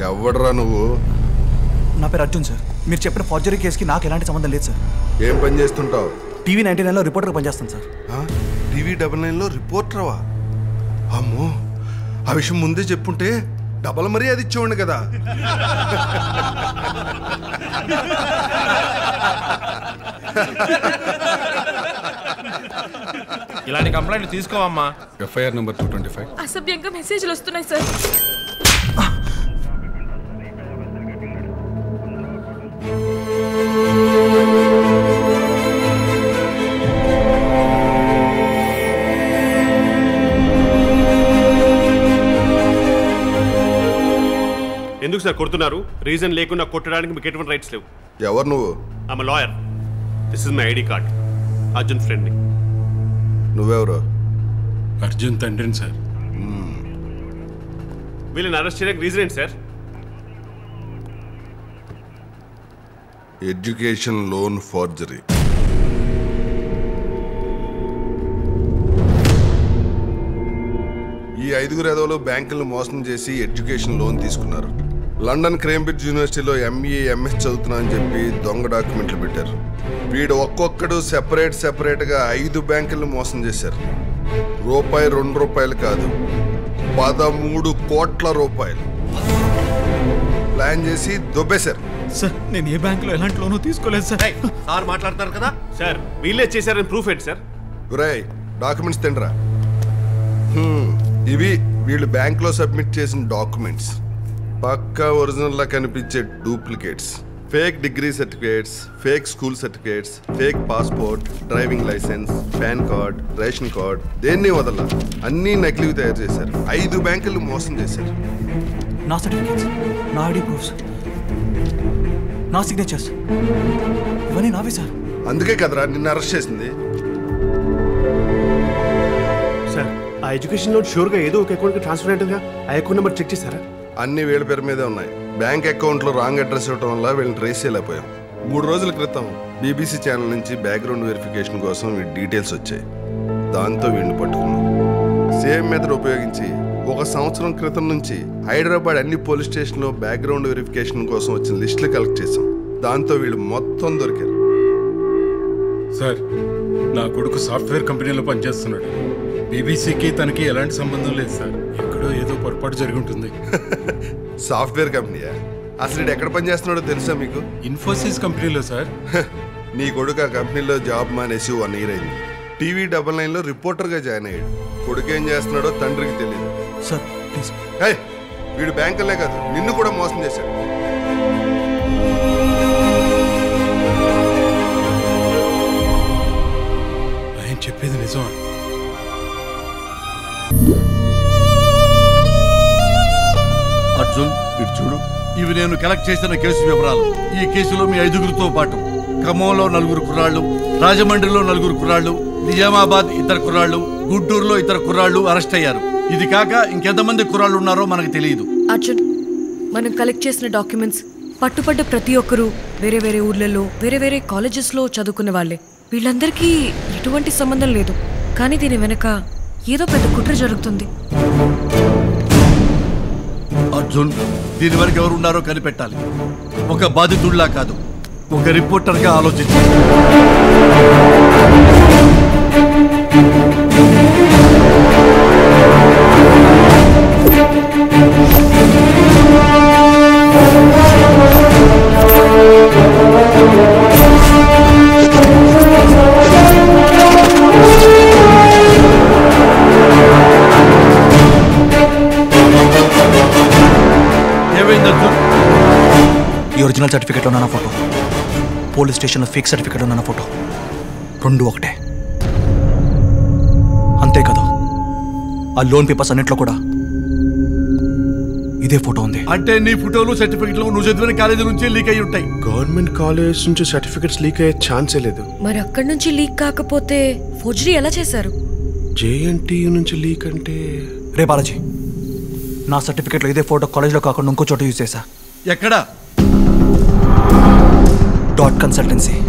ఎవడరా నువ్వు? నా పేరు అర్జున్ సార్. మీరు చెప్పిన ఫార్జరీ కేసుకి నాకు ఎలాంటి సంబంధం లేదు సార్. ఏం పని చేస్తుంటావు? టీవీ 99లో రిపోర్టర్ పనిచేస్తాను సార్. టీవీ 99లో రిపోర్టర్వా? అమ్మో, ఆ విషయం ముందే చెప్పుంటే డబల్ మరీ అది ఇచ్చేవాడిని కదా. ఇలాంటి కంప్లైంట్ తీసుకోవమ్మా. FIR number 225. అసభ్యంగా మెసేజ్లు వస్తున్నాయి సార్. ఎందుకు సార్ కొడుతున్నారు? రీజన్ లేకుండా కొట్టడానికి మీకు ఎటువంటి రైట్స్ లేవు. ఎవరు నువ్వు? I'm lawyer. This is my ID card. Arjun ఫ్రెండ్ని. నువ్వెవరు? అర్జున్ తండ్రిని సార్. వీళ్ళని అరెస్ట్ చేయడానికి రీజన్ ఏంటి సార్? Education loan forgery. ఈ 5 ఎదవలు బ్యాంకులను మోసం చేసి ఎడ్యుకేషన్ లోన్ తీసుకున్నారు. లండన్ కేంబ్రిడ్జ్ యూనివర్సిటీలో ఎంఏ ఎంఎస్ చదువుతున్నా అని చెప్పి దొంగ డాక్యుమెంట్లు పెట్టారు. వీడు ఒక్కొక్కడు సెపరేట్గా 5 బ్యాంకులను మోసం చేశారు. రూపాయి 2 రూపాయలు కాదు, 13 కోట్ల రూపాయలు ప్లాన్ చేసి దొబ్బేశారు. సార్, నేను ఏ బ్యాంకులో ఎలాంటి లోను తీసుకోలేదు సార్. సార్ మాట్లాడతారు కదా సార్. వీళ్ళే చేశారని ప్రూఫ్ ఏంటి సార్? రాయ్, డాక్యుమెంట్స్ తిండ్రా. ఇవి వీళ్ళు బ్యాంక్లో సబ్మిట్ చేసిన డాక్యుమెంట్స్. పక్కా ఒరిజినల్ లా కనిపించే duplicates. Fake degree certificates, fake school certificates, fake passport, driving licence, PAN card, ration card, దేన్ని వదల అన్నీ నకిలీవి తయారు చేశారు. 5 బ్యాంకులు మోసం చేశారు. నా సర్టిఫికేట్స్, నా ఐడి ప్రూఫ్స్, నా సిగ్నేచర్స్ ఇవన్నీ నావే సార్. అందుకే కదరా నిన్ను అరెస్ట్ చేసింది. సార్, ఆ ఎడ్యుకేషన్ లోన్ షూర్గా ఏదో ఒక అకౌంట్కి ట్రాన్స్ఫర్ అయ్యిందిగా. ఆ అకౌంట్ నెంబర్ చెక్ చేశారా? అన్ని వీళ్ళ పేరు మీదే ఉన్నాయి. బ్యాంక్ అకౌంట్లో రాంగ్ అడ్రస్ ఇవ్వడం వల్ల వీళ్ళని ట్రేస్ చేయలేకపోయాం. 3 రోజుల క్రితం BBC ఛానల్ నుంచి బ్యాక్గ్రౌండ్ వెరిఫికేషన్ కోసం వీడి డీటెయిల్స్ వచ్చాయి. దాంతో వీడిని పట్టుకున్నాం. సేమ్ మెథడ్ ఉపయోగించి 1 సంవత్సరం క్రితం నుంచి హైదరాబాద్ అన్ని పోలీస్ స్టేషన్లో బ్యాక్గ్రౌండ్ వెరిఫికేషన్ కోసం వచ్చిన లిస్టులు కలెక్ట్ చేసాం. దాంతో వీళ్ళు మొత్తం దొరికారు. సార్, నా కొడుకు సాఫ్ట్వేర్ కంపెనీలో పనిచేస్తున్నాడు. బీబీసీకి తనకి ఎలాంటి సంబంధం లేదు సార్. ఎక్కడో ఏదో పొరపాటు జరిగి ఉంటుంది. సాఫ్ట్వేర్ కంపెనీయా? అసలు ఇది ఎక్కడ పనిచేస్తున్నాడో తెలుసా మీకు? ఇన్ఫోసిస్ కంపెనీలో సార్. నీ కొడుకు ఆ కంపెనీలో జాబ్ మానేసి 1 ఇయర్ అయింది. టీవీ 99లో రిపోర్టర్గా జాయిన్ అయ్యాడు. కొడుకు ఏం చేస్తున్నాడో తండ్రికి తెలియదు. Sir please. వీడు బ్యాంకులే కాదు, నిన్ను కూడా మోసం చేశాడు. ఆయన చెప్పేది నిజమా? అర్జున్, ఇటు చూడు. ఇవి నేను కలెక్ట్ చేసిన కేసు వివరాలు. ఈ కేసులో మీ 5గురితో పాటు ఖమ్మంలో 4 కుర్రాళ్ళు, రాజమండ్రిలో 4 కుర్రాళ్ళు, నిజామాబాద్ 2 కుర్రాళ్ళు, గుంటూరులో 2 కుర్రాళ్ళు అరెస్ట్ అయ్యారు. ఇది కాక ఇంకెంతమంది కుర్రాళ్ళు ఉన్నారో మనకు తెలియదు. అర్జున్, మనం కలెక్ట్ చేసిన డాక్యుమెంట్స్ పట్టుపడ్డ ప్రతి ఒక్కరూ వేరే వేరే ఊర్లలో వేరే వేరే కాలేజెస్లో చదువుకునే వాళ్ళే. వీళ్ళందరికీ ఎటువంటి సంబంధం లేదు. కానీ దీని వెనక ఏదో పెద్ద కుట్ర జరుగుతుంది. అర్జున్, దీని వరకు ఎవరు ఉన్నారో కనిపెట్టాలి. ఒక బాధితుడిలా కాదు, ఒక రిపోర్టర్గా ఆలోచించాలి. ఈ ఒరిజినల్ సర్టిఫికేట్లో ఉన్న నా ఫోటో, పోలీస్ స్టేషన్లో ఫేక్ సర్టిఫికేట్లో ఉన్న నా ఫోటో 2 ఒకటే. అంతేకాదు, ఆ లోన్ పేపర్స్ అన్నింటిలో కూడా ఇదే ఫోటో ఉంది. అంటే నీ ఫోటోలు సర్టిఫికెట్లు నువ్వు చదివిన కాలేజీ నుంచి లీక్ అయ్యి ఉంటాయి. గవర్నమెంట్ కాలేజ్ నుంచి సర్టిఫికెట్స్ లీక్ అయ్యే ఛాన్సే లేదు. మరి అక్కడి నుంచి లీక్ కాకపోతే ఫోర్జరీ ఎలా చేశారు? JNTU నుంచి లీక్ అంటే? రే బాలాజీ, నా సర్టిఫికేట్లో ఇదే ఫోటో కాలేజ్లో కాకుండా ఇంకో చోట యూజ్ చేశా. ఎక్కడా? Dot consultancy.